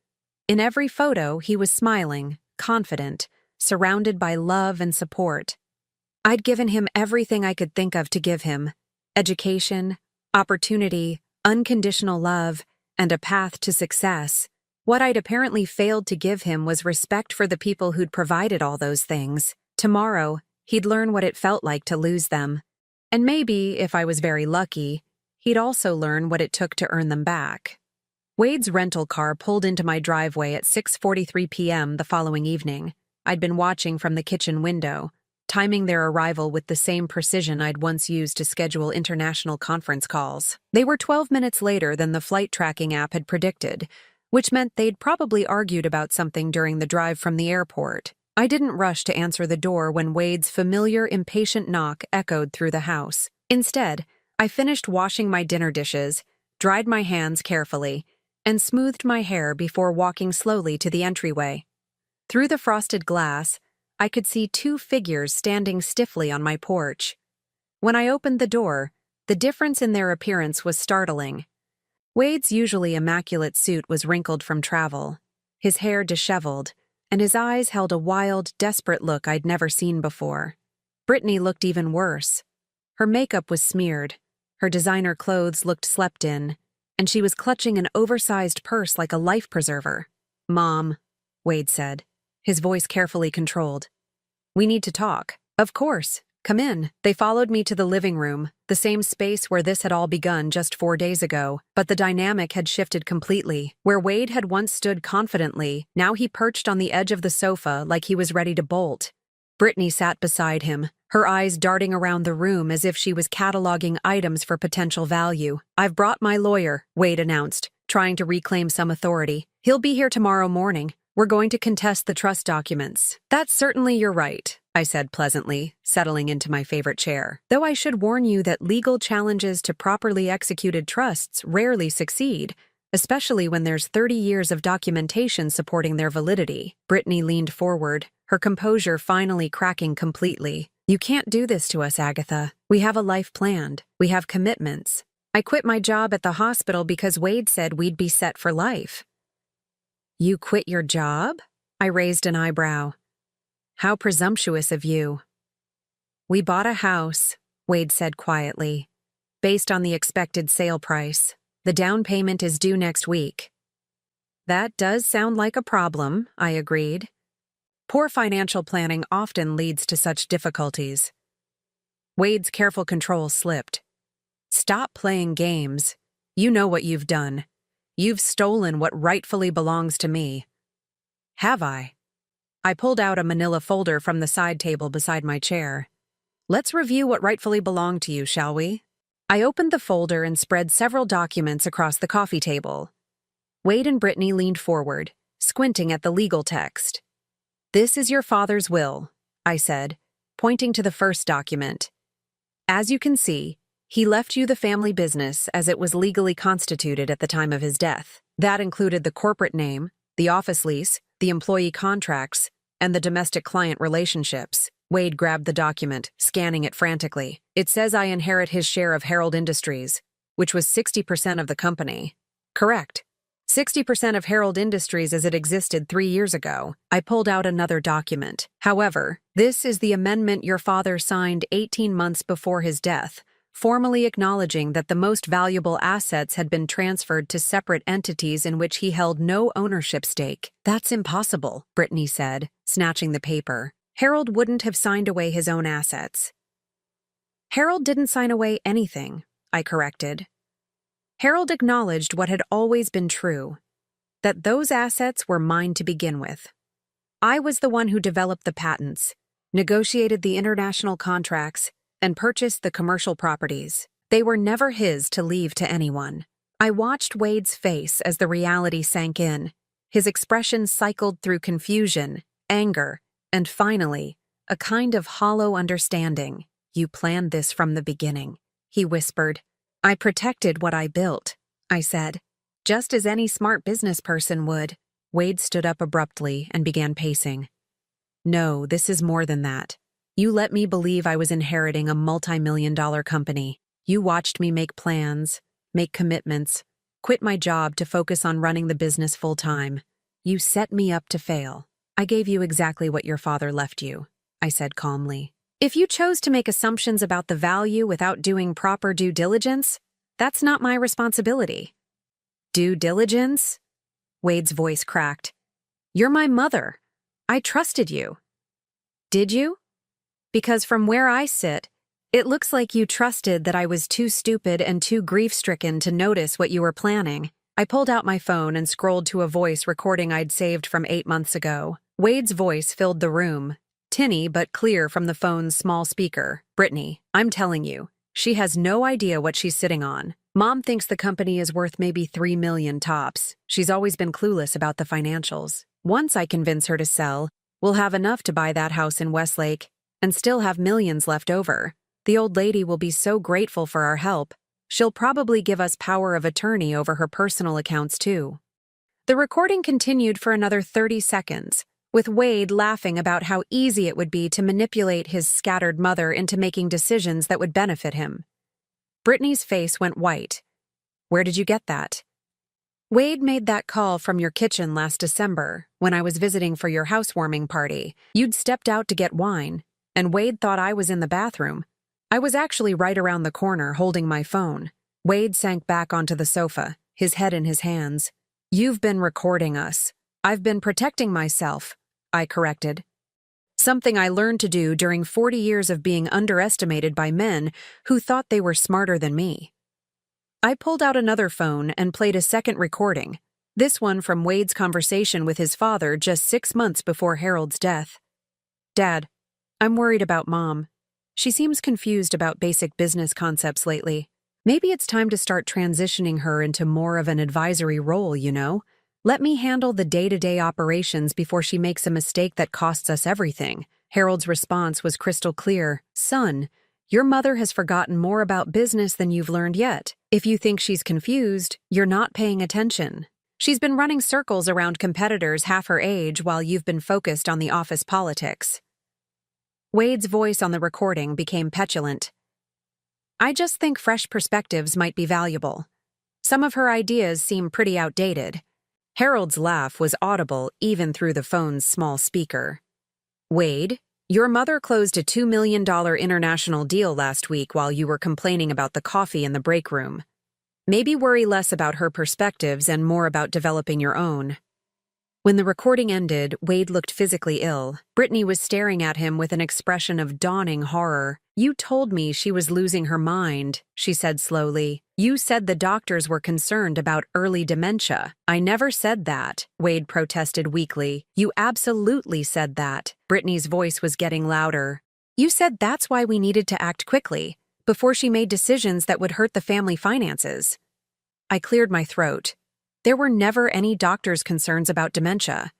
In every photo, he was smiling, confident, surrounded by love and support. I'd given him everything I could think of to give him: education, opportunity, unconditional love, and a path to success. What I'd apparently failed to give him was respect for the people who'd provided all those things. Tomorrow, he'd learn what it felt like to lose them. And maybe, if I was very lucky, he'd also learn what it took to earn them back. Wade's rental car pulled into my driveway at 6:43 p.m. the following evening. I'd been watching from the kitchen window, timing their arrival with the same precision I'd once used to schedule international conference calls. They were 12 minutes later than the flight tracking app had predicted, which meant they'd probably argued about something during the drive from the airport. I didn't rush to answer the door when Wade's familiar, impatient knock echoed through the house. Instead, I finished washing my dinner dishes, dried my hands carefully, and smoothed my hair before walking slowly to the entryway. Through the frosted glass, I could see two figures standing stiffly on my porch. When I opened the door, the difference in their appearance was startling. Wade's usually immaculate suit was wrinkled from travel, his hair disheveled, and his eyes held a wild, desperate look I'd never seen before. Brittany looked even worse. Her makeup was smeared, her designer clothes looked slept in, and she was clutching an oversized purse like a life preserver. "Mom," Wade said, his voice carefully controlled. "We need to talk." "Of course. Come in." They followed me to the living room, the same space where this had all begun just 4 days ago, but the dynamic had shifted completely. Where Wade had once stood confidently, now he perched on the edge of the sofa like he was ready to bolt. Brittany sat beside him, her eyes darting around the room as if she was cataloging items for potential value. "I've brought my lawyer," Wade announced, trying to reclaim some authority. "He'll be here tomorrow morning. We're going to contest the trust documents." "That's certainly your right," I said pleasantly, settling into my favorite chair. "Though I should warn you that legal challenges to properly executed trusts rarely succeed, especially when there's 30 years of documentation supporting their validity." Brittany leaned forward, her composure finally cracking completely. "You can't do this to us, Agatha. We have a life planned. We have commitments. I quit my job at the hospital because Wade said we'd be set for life." "You quit your job?" I raised an eyebrow. "How presumptuous of you." "We bought a house," Wade said quietly, "based on the expected sale price. The down payment is due next week." "That does sound like a problem," I agreed. "Poor financial planning often leads to such difficulties." Wade's careful control slipped. "Stop playing games. You know what you've done. You've stolen what rightfully belongs to me." "Have I?" I pulled out a manila folder from the side table beside my chair. "Let's review what rightfully belonged to you, shall we?" I opened the folder and spread several documents across the coffee table. Wade and Brittany leaned forward, squinting at the legal text. "This is your father's will," I said, pointing to the first document. "As you can see, he left you the family business as it was legally constituted at the time of his death. That included the corporate name, the office lease, the employee contracts, and the domestic client relationships." Wade grabbed the document, scanning it frantically. "It says I inherit his share of Herald Industries, which was 60% of the company." "Correct. 60% of Herald Industries as it existed 3 years ago." I pulled out another document. "However, this is the amendment your father signed 18 months before his death, formally acknowledging that the most valuable assets had been transferred to separate entities in which he held no ownership stake." "That's impossible," Brittany said, snatching the paper. "Harold wouldn't have signed away his own assets." "Harold didn't sign away anything," I corrected. "Harold acknowledged what had always been true, that those assets were mine to begin with. I was the one who developed the patents, negotiated the international contracts, and purchased the commercial properties. They were never his to leave to anyone." I watched Wade's face as the reality sank in. His expression cycled through confusion, anger, and finally, a kind of hollow understanding. "You planned this from the beginning," he whispered. "I protected what I built," I said, "just as any smart business person would." Wade stood up abruptly and began pacing. "No, this is more than that. You let me believe I was inheriting a multi-million-dollar company. You watched me make plans, make commitments, quit my job to focus on running the business full-time. You set me up to fail." I gave you exactly what your father left you, I said calmly. If you chose to make assumptions about the value without doing proper due diligence, that's not my responsibility. Due diligence? Wade's voice cracked. You're my mother. I trusted you. Did you? Because from where I sit, it looks like you trusted that I was too stupid and too grief-stricken to notice what you were planning. I pulled out my phone and scrolled to a voice recording I'd saved from 8 months ago. Wade's voice filled the room, tinny but clear from the phone's small speaker. Brittany, I'm telling you, she has no idea what she's sitting on. Mom thinks the company is worth maybe $3 million tops. She's always been clueless about the financials. Once I convince her to sell, we'll have enough to buy that house in Westlake and still have millions left over. The old lady will be so grateful for our help. She'll probably give us power of attorney over her personal accounts too. The recording continued for another 30 seconds, with Wade laughing about how easy it would be to manipulate his scattered mother into making decisions that would benefit him. Brittany's face went white. Where did you get that? Wade made that call from your kitchen last December, when I was visiting for your housewarming party. You'd stepped out to get wine, and Wade thought I was in the bathroom. I was actually right around the corner holding my phone. Wade sank back onto the sofa, his head in his hands. You've been recording us. I've been protecting myself, I corrected. Something I learned to do during 40 years of being underestimated by men who thought they were smarter than me. I pulled out another phone and played a second recording, this one from Wade's conversation with his father just 6 months before Harold's death. Dad, I'm worried about Mom. She seems confused about basic business concepts lately. Maybe it's time to start transitioning her into more of an advisory role, you know? Let me handle the day-to-day operations before she makes a mistake that costs us everything. Harold's response was crystal clear. Son, your mother has forgotten more about business than you've learned yet. If you think she's confused, you're not paying attention. She's been running circles around competitors half her age while you've been focused on the office politics. Wade's voice on the recording became petulant. I just think fresh perspectives might be valuable. Some of her ideas seem pretty outdated. Harold's laugh was audible even through the phone's small speaker. Wade, your mother closed a $2 million international deal last week while you were complaining about the coffee in the break room. Maybe worry less about her perspectives and more about developing your own. When the recording ended, Wade looked physically ill. Brittany was staring at him with an expression of dawning horror. You told me she was losing her mind, she said slowly. You said the doctors were concerned about early dementia. I never said that, Wade protested weakly. You absolutely said that. Brittany's voice was getting louder. You said that's why we needed to act quickly, before she made decisions that would hurt the family finances. I cleared my throat. There were never any doctor's concerns about dementia.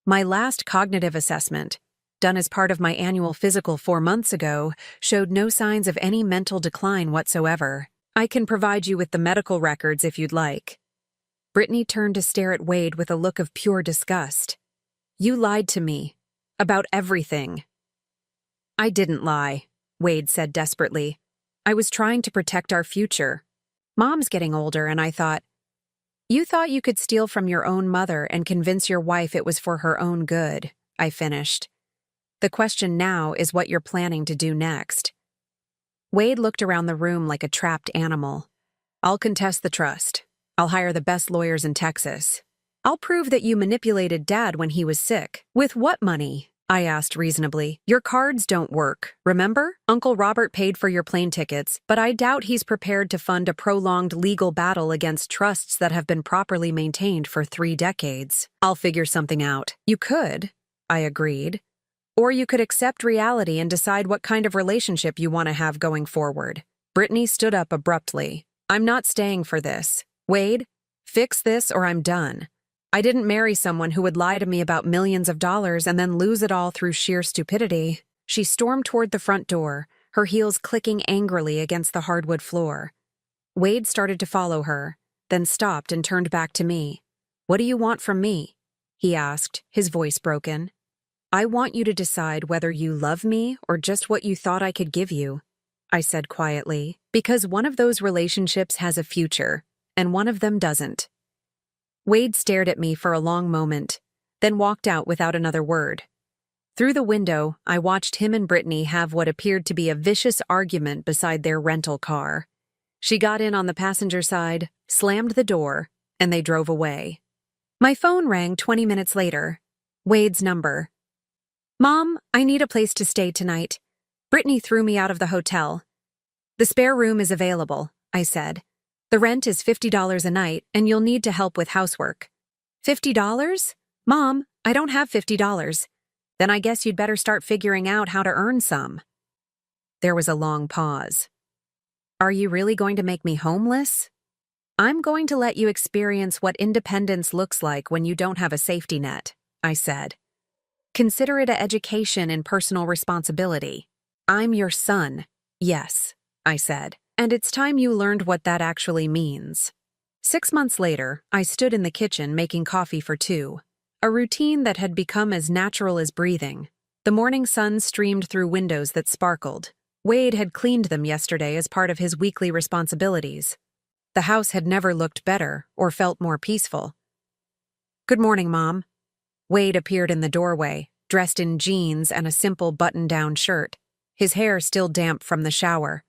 My last cognitive assessment, done as part of my annual physical 4 months ago, showed no signs of any mental decline whatsoever. I can provide you with the medical records if you'd like. Brittany turned to stare at Wade with a look of pure disgust. You lied to me. About everything. I didn't lie, Wade said desperately. I was trying to protect our future. Mom's getting older, and I thought, you thought you could steal from your own mother and convince your wife it was for her own good, I finished. The question now is what you're planning to do next. Wade looked around the room like a trapped animal. I'll contest the trust. I'll hire the best lawyers in Texas. I'll prove that you manipulated Dad when he was sick. With what money? I asked reasonably. Your cards don't work, remember? Uncle Robert paid for your plane tickets, but I doubt he's prepared to fund a prolonged legal battle against trusts that have been properly maintained for 3 decades. I'll figure something out. You could, I agreed. Or you could accept reality and decide what kind of relationship you want to have going forward. Brittany stood up abruptly. I'm not staying for this. Wade, fix this or I'm done. I didn't marry someone who would lie to me about millions of dollars and then lose it all through sheer stupidity. She stormed toward the front door, her heels clicking angrily against the hardwood floor. Wade started to follow her, then stopped and turned back to me. What do you want from me? He asked, his voice broken. I want you to decide whether you love me or just what you thought I could give you, I said quietly, because one of those relationships has a future, and one of them doesn't. Wade stared at me for a long moment, then walked out without another word. Through the window, I watched him and Brittany have what appeared to be a vicious argument beside their rental car. She got in on the passenger side, slammed the door, and they drove away. My phone rang 20 minutes later. Wade's number. "Mom, I need a place to stay tonight. Brittany threw me out of the hotel." "The spare room is available," I said. "The rent is $50 a night, and you'll need to help with housework." $50? Mom, I don't have $50. Then I guess you'd better start figuring out how to earn some. There was a long pause. "Are you really going to make me homeless?" "I'm going to let you experience what independence looks like when you don't have a safety net," I said. "Consider it an education in personal responsibility. I'm your son." "Yes," I said, "and it's time you learned what that actually means." 6 months later, I stood in the kitchen making coffee for two, a routine that had become as natural as breathing. The morning sun streamed through windows that sparkled. Wade had cleaned them yesterday as part of his weekly responsibilities. The house had never looked better or felt more peaceful. "Good morning, Mom." Wade appeared in the doorway, dressed in jeans and a simple button-down shirt, his hair still damp from the shower.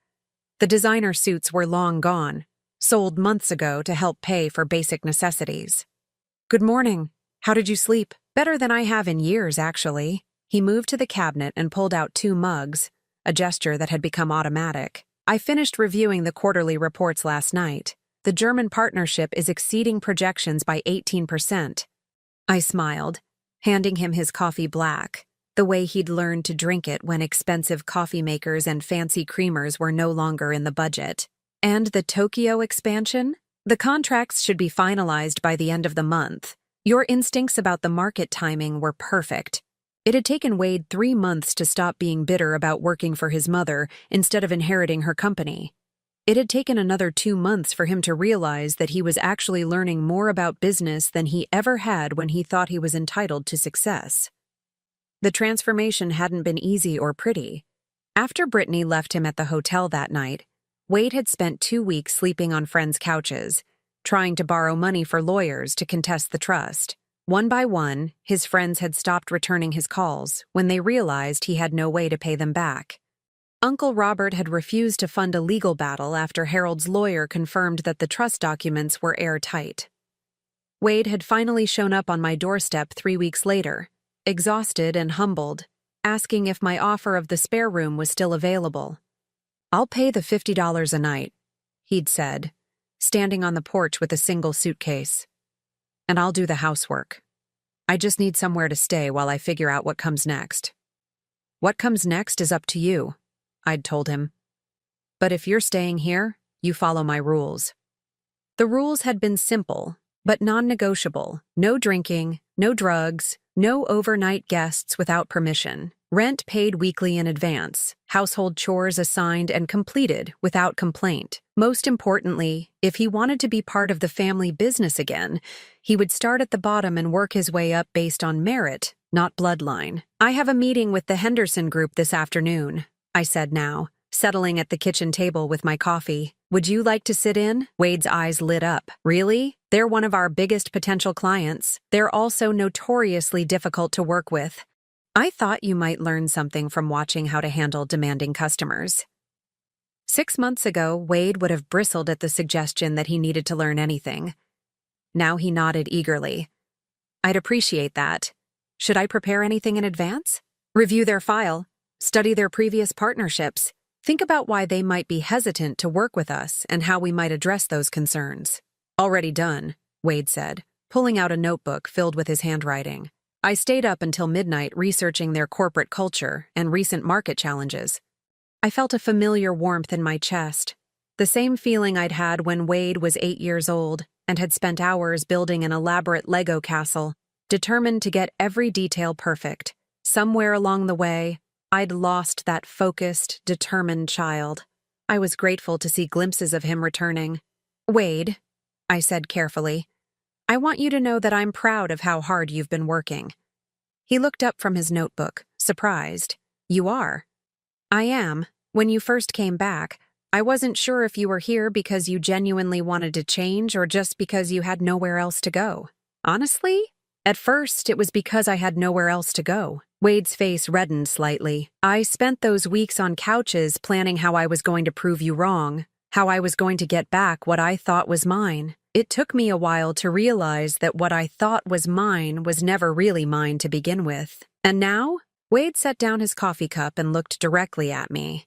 The designer suits were long gone, sold months ago to help pay for basic necessities. "Good morning. How did you sleep?" "Better than I have in years, actually." He moved to the cabinet and pulled out 2 mugs, a gesture that had become automatic. "I finished reviewing the quarterly reports last night. The German partnership is exceeding projections by 18%. I smiled, handing him his coffee black, the way he'd learned to drink it when expensive coffee makers and fancy creamers were no longer in the budget. "And the Tokyo expansion? The contracts should be finalized by the end of the month. Your instincts about the market timing were perfect." It had taken Wade 3 months to stop being bitter about working for his mother instead of inheriting her company. It had taken another 2 months for him to realize that he was actually learning more about business than he ever had when he thought he was entitled to success. The transformation hadn't been easy or pretty. After Brittany left him at the hotel that night, Wade had spent 2 weeks sleeping on friends' couches, trying to borrow money for lawyers to contest the trust. One by one, his friends had stopped returning his calls when they realized he had no way to pay them back. Uncle Robert had refused to fund a legal battle after Harold's lawyer confirmed that the trust documents were airtight. Wade had finally shown up on my doorstep 3 weeks later, exhausted and humbled, asking if my offer of the spare room was still available. "I'll pay the $50 a night," he'd said, standing on the porch with a single suitcase. "And I'll do the housework. I just need somewhere to stay while I figure out what comes next." "What comes next is up to you," I'd told him. "But if you're staying here, you follow my rules." The rules had been simple, but non-negotiable. No drinking, no drugs, no overnight guests without permission. Rent paid weekly in advance, household chores assigned and completed without complaint. Most importantly, if he wanted to be part of the family business again, he would start at the bottom and work his way up based on merit, not bloodline. "I have a meeting with the Henderson Group this afternoon," I said now, settling at the kitchen table with my coffee. "Would you like to sit in?" Wade's eyes lit up. "Really? They're one of our biggest potential clients. They're also notoriously difficult to work with. I thought you might learn something from watching how to handle demanding customers." 6 months ago, Wade would have bristled at the suggestion that he needed to learn anything. Now he nodded eagerly. "I'd appreciate that. Should I prepare anything in advance?" "Review their file. Study their previous partnerships. Think about why they might be hesitant to work with us and how we might address those concerns." "Already done," Wade said, pulling out a notebook filled with his handwriting. I stayed up until midnight researching their corporate culture and recent market challenges. I felt a familiar warmth in my chest, the same feeling I'd had when Wade was 8 years old and had spent hours building an elaborate Lego castle, determined to get every detail perfect. Somewhere along the way, I'd lost that focused, determined child. I was grateful to see glimpses of him returning. "Wade," I said carefully, "I want you to know that I'm proud of how hard you've been working." He looked up from his notebook, surprised. "You are?" "I am. When you first came back, I wasn't sure if you were here because you genuinely wanted to change or just because you had nowhere else to go. Honestly, At first, it was because I had nowhere else to go. Wade's face reddened slightly. I spent those weeks on couches planning how I was going to prove you wrong, how I was going to get back what I thought was mine. It took me a while to realize that what I thought was mine was never really mine to begin with. And now? Wade set down his coffee cup and looked directly at me.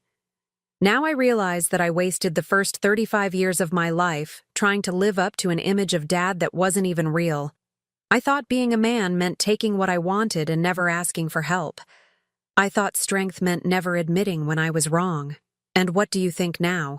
Now I realize that I wasted the first 35 years of my life trying to live up to an image of Dad that wasn't even real. I thought being a man meant taking what I wanted and never asking for help. I thought strength meant never admitting when I was wrong. And what do you think now?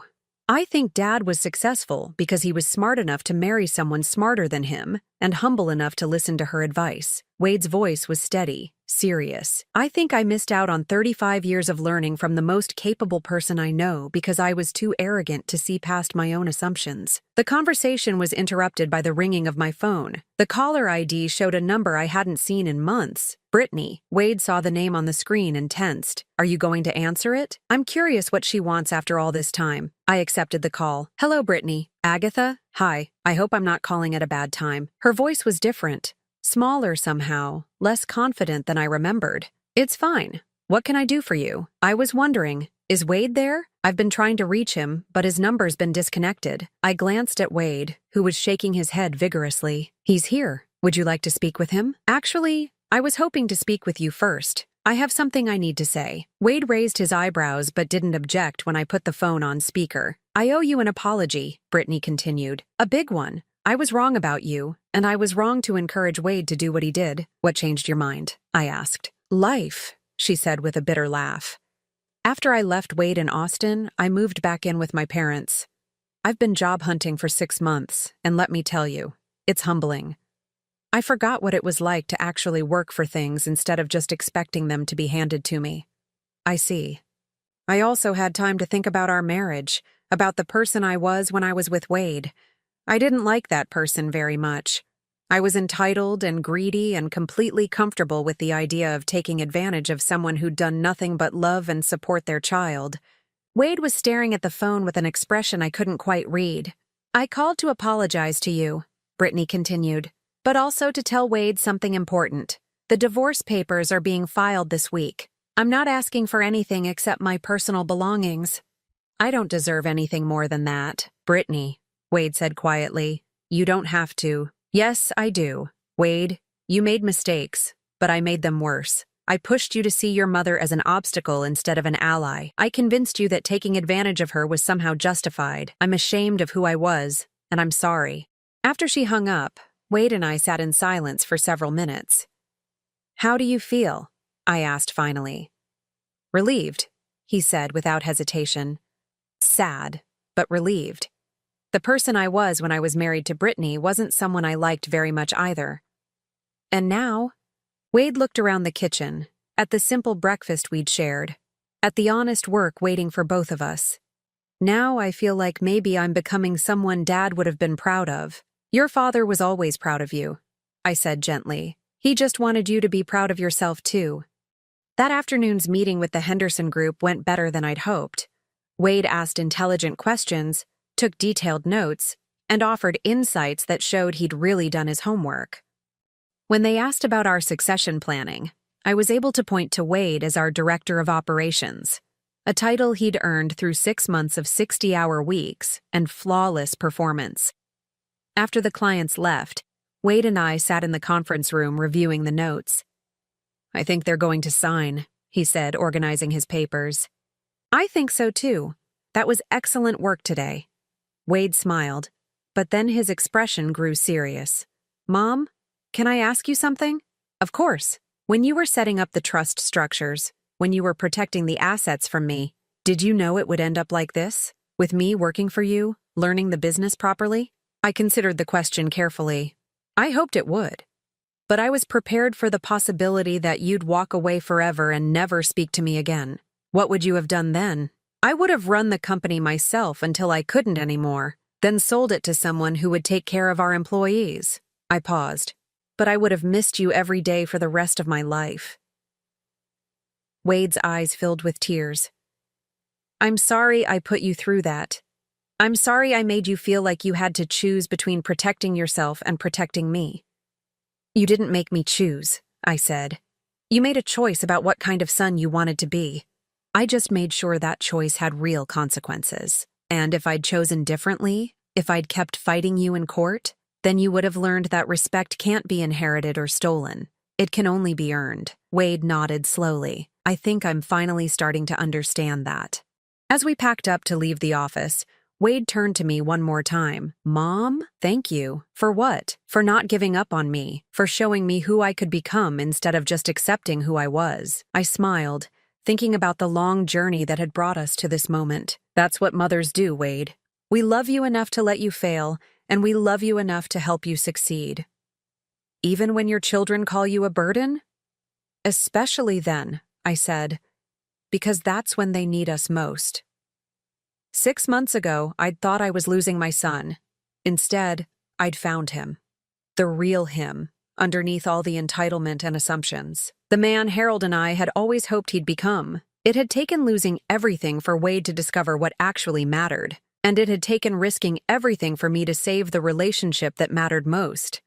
I think Dad was successful because he was smart enough to marry someone smarter than him and humble enough to listen to her advice. Wade's voice was steady, serious. I think I missed out on 35 years of learning from the most capable person I know because I was too arrogant to see past my own assumptions. The conversation was interrupted by the ringing of my phone. The caller ID showed a number I hadn't seen in months. Brittany. Wade saw the name on the screen and tensed. Are you going to answer it? I'm curious what she wants after all this time. I accepted the call. Hello, Brittany. Agatha? Hi. I hope I'm not calling at a bad time. Her voice was different. Smaller somehow, less confident than I remembered. It's fine. What can I do for you? I was wondering, is Wade there? I've been trying to reach him, but his number's been disconnected. I glanced at Wade, who was shaking his head vigorously. He's here. Would you like to speak with him? Actually, I was hoping to speak with you first. I have something I need to say. Wade raised his eyebrows but didn't object when I put the phone on speaker. I owe you an apology, Brittany continued. A big one. I was wrong about you, and I was wrong to encourage Wade to do what he did. What changed your mind? I asked. Life, she said with a bitter laugh. After I left Wade in Austin, I moved back in with my parents. I've been job hunting for 6 months, and let me tell you, it's humbling. I forgot what it was like to actually work for things instead of just expecting them to be handed to me. I see. I also had time to think about our marriage, about the person I was when I was with Wade. I didn't like that person very much. I was entitled and greedy and completely comfortable with the idea of taking advantage of someone who'd done nothing but love and support their child. Wade was staring at the phone with an expression I couldn't quite read. I called to apologize to you, Brittany continued, but also to tell Wade something important. The divorce papers are being filed this week. I'm not asking for anything except my personal belongings. I don't deserve anything more than that, Brittany, Wade said quietly. You don't have to. Yes, I do. Wade, you made mistakes, but I made them worse. I pushed you to see your mother as an obstacle instead of an ally. I convinced you that taking advantage of her was somehow justified. I'm ashamed of who I was, and I'm sorry. After she hung up, Wade and I sat in silence for several minutes. How do you feel? I asked finally. Relieved, he said without hesitation. Sad, but relieved. The person I was when I was married to Brittany wasn't someone I liked very much either. And now, Wade looked around the kitchen, at the simple breakfast we'd shared, at the honest work waiting for both of us. Now I feel like maybe I'm becoming someone Dad would have been proud of. Your father was always proud of you, I said gently. He just wanted you to be proud of yourself too. That afternoon's meeting with the Henderson group went better than I'd hoped. Wade asked intelligent questions, took detailed notes, and offered insights that showed he'd really done his homework. When they asked about our succession planning, I was able to point to Wade as our Director of Operations, a title he'd earned through 6 months of 60-hour weeks and flawless performance. After the clients left, Wade and I sat in the conference room reviewing the notes. I think they're going to sign, he said, organizing his papers. I think so too. That was excellent work today. Wade smiled, but then his expression grew serious. Mom, can I ask you something? Of course. When you were setting up the trust structures, when you were protecting the assets from me, did you know it would end up like this? With me working for you, learning the business properly? I considered the question carefully. I hoped it would. But I was prepared for the possibility that you'd walk away forever and never speak to me again. What would you have done then? I would have run the company myself until I couldn't anymore, then sold it to someone who would take care of our employees. I paused. But I would have missed you every day for the rest of my life. Wade's eyes filled with tears. I'm sorry I put you through that. I'm sorry I made you feel like you had to choose between protecting yourself and protecting me. You didn't make me choose, I said. You made a choice about what kind of son you wanted to be. I just made sure that choice had real consequences. And if I'd chosen differently, if I'd kept fighting you in court, then you would have learned that respect can't be inherited or stolen. It can only be earned. Wade nodded slowly. I think I'm finally starting to understand that. As we packed up to leave the office, Wade turned to me one more time. Mom, thank you. For what? For not giving up on me, for showing me who I could become instead of just accepting who I was. I smiled, thinking about the long journey that had brought us to this moment. That's what mothers do, Wade. We love you enough to let you fail, and we love you enough to help you succeed. Even when your children call you a burden? Especially then, I said, because that's when they need us most. 6 months ago, I'd thought I was losing my son. Instead, I'd found him. The real him, underneath all the entitlement and assumptions. The man Harold and I had always hoped he'd become. It had taken losing everything for Wade to discover what actually mattered. And it had taken risking everything for me to save the relationship that mattered most.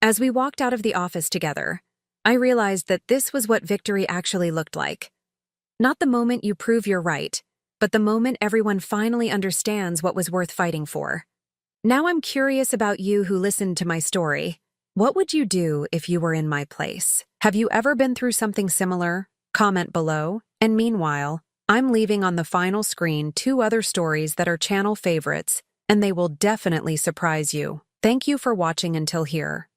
As we walked out of the office together, I realized that this was what victory actually looked like. Not the moment you prove you're right, but the moment everyone finally understands what was worth fighting for. Now I'm curious about you who listened to my story. What would you do if you were in my place? Have you ever been through something similar? Comment below. And meanwhile, I'm leaving on the final screen 2 other stories that are channel favorites, and they will definitely surprise you. Thank you for watching until here.